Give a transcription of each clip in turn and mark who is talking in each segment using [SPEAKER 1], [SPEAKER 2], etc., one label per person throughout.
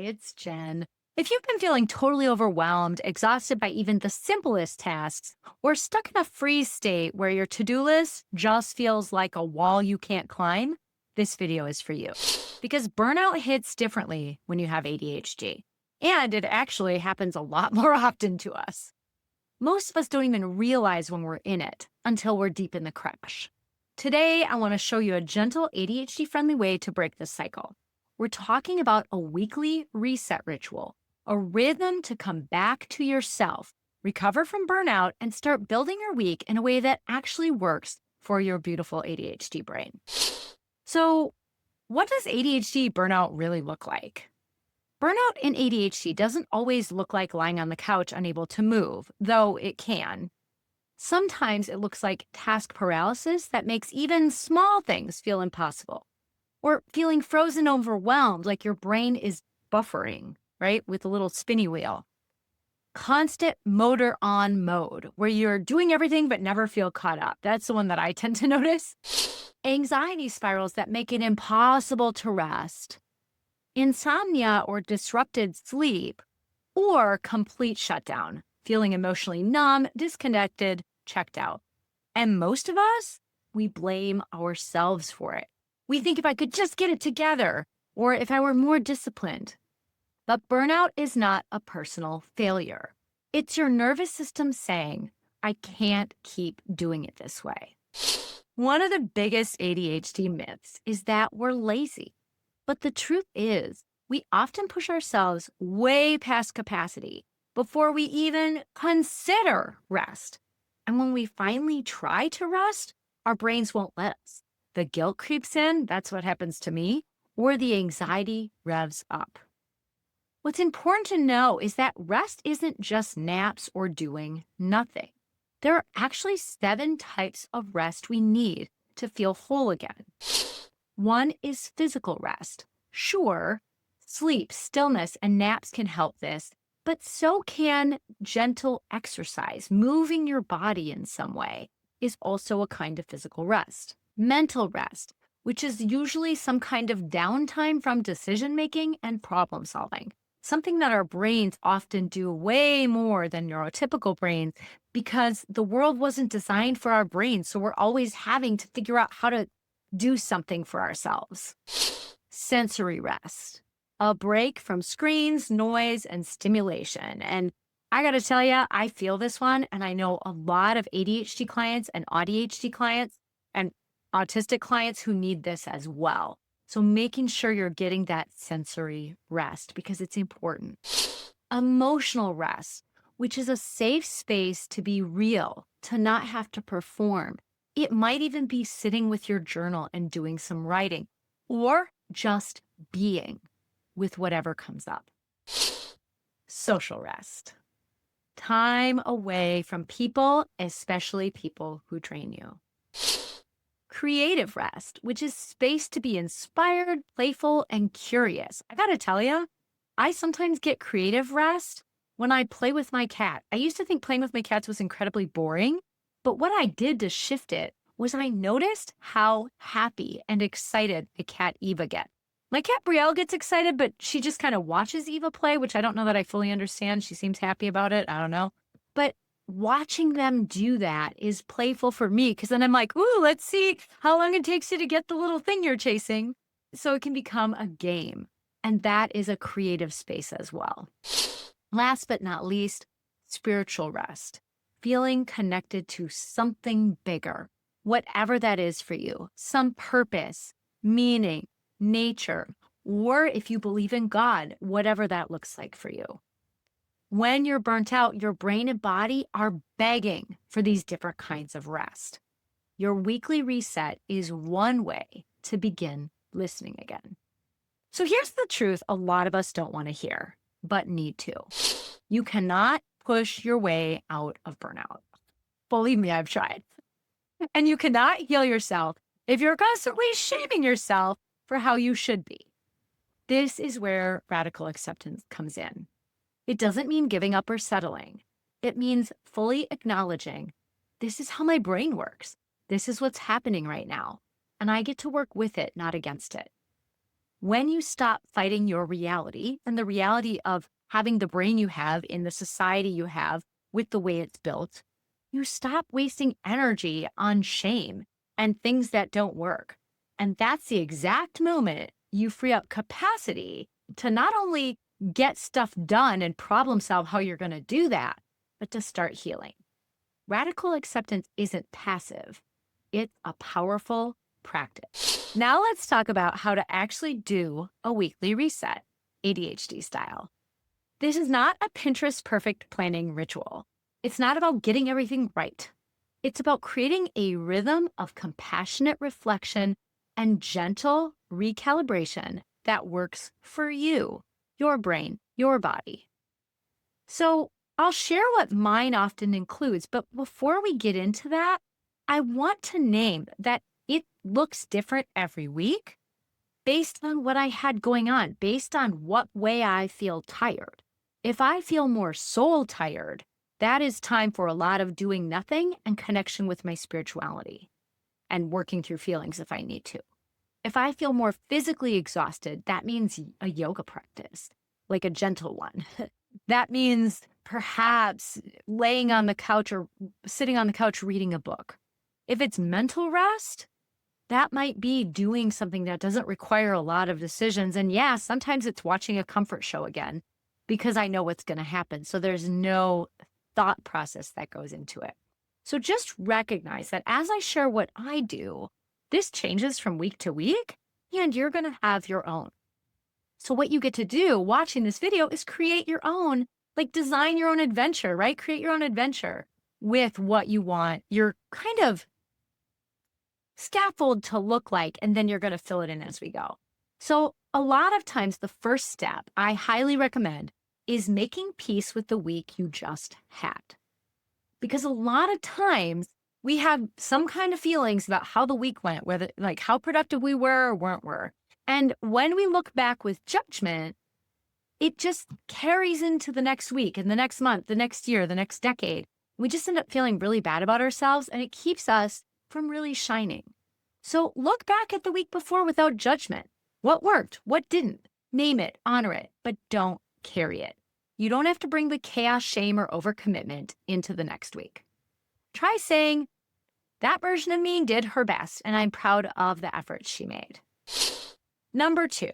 [SPEAKER 1] it's Jen. If you've been feeling totally overwhelmed, exhausted by even the simplest tasks, or stuck in a freeze state where your to-do list just feels like a wall you can't climb, this video is for you. Because burnout hits differently when you have ADHD. And it actually happens a lot more often to us. Most of us don't even realize when we're in it until we're deep in the crash. Today, I want to show you a gentle ADHD-friendly way to break this cycle. We're talking about a weekly reset ritual, a rhythm to come back to yourself, recover from burnout, and start building your week in a way that actually works for your beautiful ADHD brain. So, what does ADHD burnout really look like? Burnout in ADHD doesn't always look like lying on the couch unable to move, though it can. Sometimes it looks like task paralysis that makes even small things feel impossible. Or feeling frozen overwhelmed, like your brain is buffering, right, with a little spinny wheel. Constant motor on mode, where you're doing everything but never feel caught up. That's the one that I tend to notice. Anxiety spirals that make it impossible to rest. Insomnia or disrupted sleep, or complete shutdown, feeling emotionally numb, disconnected, checked out. And most of us, we blame ourselves for it. We think if I could just get it together, or if I were more disciplined. But burnout is not a personal failure. It's your nervous system saying, I can't keep doing it this way. One of the biggest ADHD myths is that we're lazy. But the truth is, we often push ourselves way past capacity before we even consider rest. And when we finally try to rest, our brains won't let us. The guilt creeps in, that's what happens to me, or the anxiety revs up. What's important to know is that rest isn't just naps or doing nothing. There are actually 7 types of rest we need to feel whole again. One is physical rest. Sure, sleep, stillness, and naps can help this, but so can gentle exercise. Moving your body in some way is also a kind of physical rest. Mental rest, which is usually some kind of downtime from decision-making and problem-solving, something that our brains often do way more than neurotypical brains because the world wasn't designed for our brains, so we're always having to figure out how to do something for ourselves. Sensory rest, a break from screens, noise, and stimulation. And I got to tell you, I feel this one, and I know a lot of ADHD clients and ADHD clients and autistic clients who need this as well. So making sure you're getting that sensory rest because it's important. Emotional rest, which is a safe space to be real, to not have to perform. It might even be sitting with your journal and doing some writing, or just being with whatever comes up. Social rest, time away from people, especially people who drain you. Creative rest, which is space to be inspired, playful, and curious. I gotta tell you, I sometimes get creative rest when I play with my cat. I used to think playing with my cats was incredibly boring, but what I did to shift it was I noticed how happy and excited the cat Eva gets. My cat Brielle gets excited, but she just kind of watches Eva play, which I don't know that I fully understand. She seems happy about it. I don't know. But watching them do that is playful for me because then I'm like, ooh, let's see how long it takes you to get the little thing you're chasing. So it can become a game. And that is a creative space as well. Last but not least, spiritual rest. Feeling connected to something bigger, whatever that is for you, some purpose, meaning, nature, or if you believe in God, whatever that looks like for you. When you're burnt out, your brain and body are begging for these different kinds of rest. Your weekly reset is one way to begin listening again. So here's the truth a lot of us don't want to hear, but need to. You cannot push your way out of burnout. Believe me, I've tried. And you cannot heal yourself if you're constantly shaming yourself for how you should be. This is where radical acceptance comes in. It doesn't mean giving up or settling. It means fully acknowledging, this is how my brain works. This is what's happening right now. And I get to work with it, not against it. When you stop fighting your reality and the reality of having the brain you have in the society you have with the way it's built, you stop wasting energy on shame and things that don't work. And that's the exact moment you free up capacity to not only get stuff done and problem solve how you're going to do that, but to start healing. Radical acceptance isn't passive, it's a powerful practice. Now let's talk about how to actually do a weekly reset, ADHD style. This is not a Pinterest perfect planning ritual. It's not about getting everything right. It's about creating a rhythm of compassionate reflection and gentle recalibration that works for you, your brain, your body. So I'll share what mine often includes, but before we get into that, I want to name that it looks different every week based on what I had going on, based on what way I feel tired. If I feel more soul tired, that is time for a lot of doing nothing and connection with my spirituality and working through feelings if I need to. If I feel more physically exhausted, that means a yoga practice, like a gentle one. That means perhaps laying on the couch or sitting on the couch reading a book. If it's mental rest, that might be doing something that doesn't require a lot of decisions. And yeah, sometimes it's watching a comfort show again because I know what's going to happen. So there's no thought process that goes into it. So just recognize that as I share what I do, this changes from week to week, and you're going to have your own. So what you get to do watching this video is create your own, like design your own adventure, right? Create your own adventure with what you want your kind of scaffold to look like, and then you're going to fill it in as we go. So a lot of times the first step I highly recommend is making peace with the week you just had. Because a lot of times we have some kind of feelings about how the week went, whether like how productive we were or weren't were. And when we look back with judgment, it just carries into the next week and the next month, the next year, the next decade. We just end up feeling really bad about ourselves, and it keeps us from really shining. So look back at the week before without judgment. What worked? What didn't? Name it, honor it, but don't carry it. You don't have to bring the chaos, shame, or overcommitment into the next week. Try saying, that version of me did her best, and I'm proud of the efforts she made. Number 2,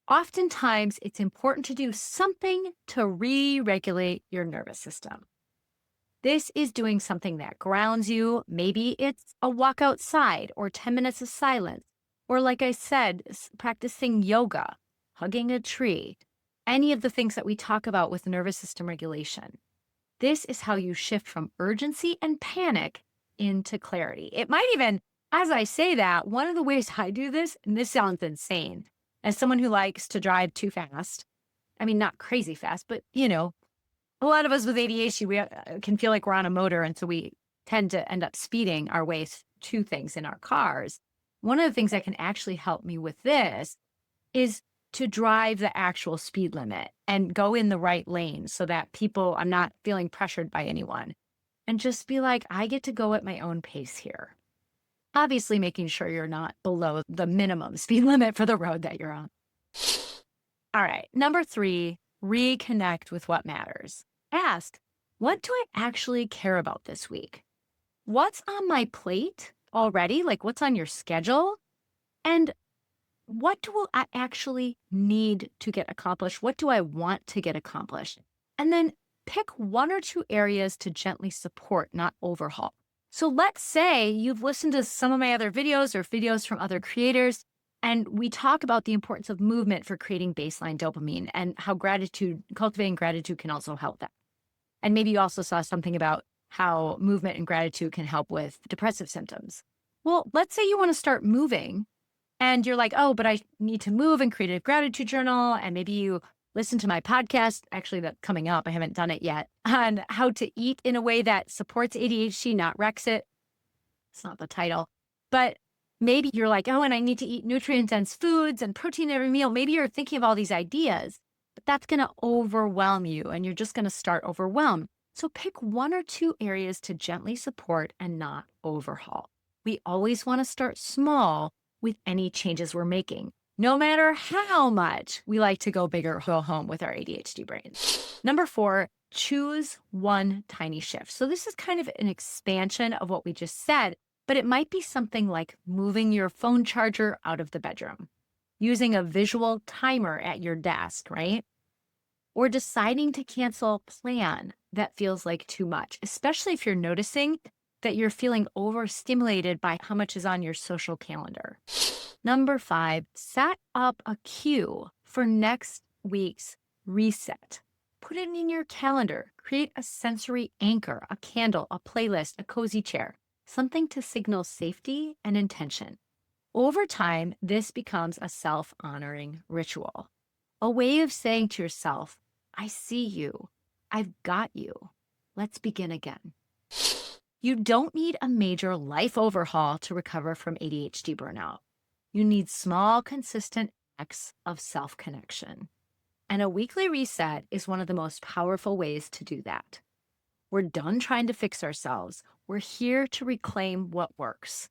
[SPEAKER 1] oftentimes it's important to do something to re-regulate your nervous system. This is doing something that grounds you. Maybe it's a walk outside or 10 minutes of silence. Or like I said, practicing yoga, hugging a tree, any of the things that we talk about with nervous system regulation. This is how you shift from urgency and panic into clarity. It might even, as I say that, one of the ways I do this, and this sounds insane, as someone who likes to drive too fast, I mean, not crazy fast, but a lot of us with ADHD, we can feel like we're on a motor. And so we tend to end up speeding our way to things in our cars. One of the things that can actually help me with this is to drive the actual speed limit and go in the right lane so that I'm not feeling pressured by anyone, and just be like, I get to go at my own pace here. Obviously making sure you're not below the minimum speed limit for the road that you're on. All right. Number 3, reconnect with what matters. Ask, what do I actually care about this week? What's on my plate already? Like what's on your schedule? And what do I actually need to get accomplished? What do I want to get accomplished? And then pick 1 or 2 areas to gently support, not overhaul. So let's say you've listened to some of my other videos or videos from other creators, and we talk about the importance of movement for creating baseline dopamine and how cultivating gratitude can also help that. And maybe you also saw something about how movement and gratitude can help with depressive symptoms. Well, let's say you want to start moving and you're like, oh, but I need to move and create a gratitude journal. And maybe you listen to my podcast, actually that's coming up, I haven't done it yet, on how to eat in a way that supports ADHD, not wrecks it. It's not the title. But maybe you're like, oh, and I need to eat nutrient-dense foods and protein every meal. Maybe you're thinking of all these ideas, but that's going to overwhelm you and you're just going to start overwhelmed. So pick 1 or 2 areas to gently support and not overhaul. We always want to start small with any changes we're making. no matter how much we like to go big or go home with our ADHD brains. Number 4, choose one tiny shift. So this is kind of an expansion of what we just said, but it might be something like moving your phone charger out of the bedroom, using a visual timer at your desk, right? Or deciding to cancel a plan that feels like too much, especially if you're noticing that you're feeling overstimulated by how much is on your social calendar. Number 5, set up a cue for next week's reset. Put it in your calendar. Create a sensory anchor, a candle, a playlist, a cozy chair, something to signal safety and intention. Over time, this becomes a self-honoring ritual, a way of saying to yourself, I see you. I've got you. Let's begin again. You don't need a major life overhaul to recover from ADHD burnout. You need small, consistent acts of self-connection. And a weekly reset is one of the most powerful ways to do that. We're done trying to fix ourselves. We're here to reclaim what works.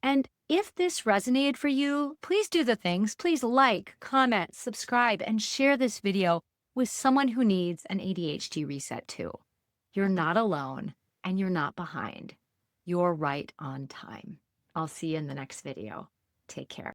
[SPEAKER 1] And if this resonated for you, please do the things. Please like, comment, subscribe, and share this video with someone who needs an ADHD reset too. You're not alone and you're not behind. You're right on time. I'll see you in the next video. Take care.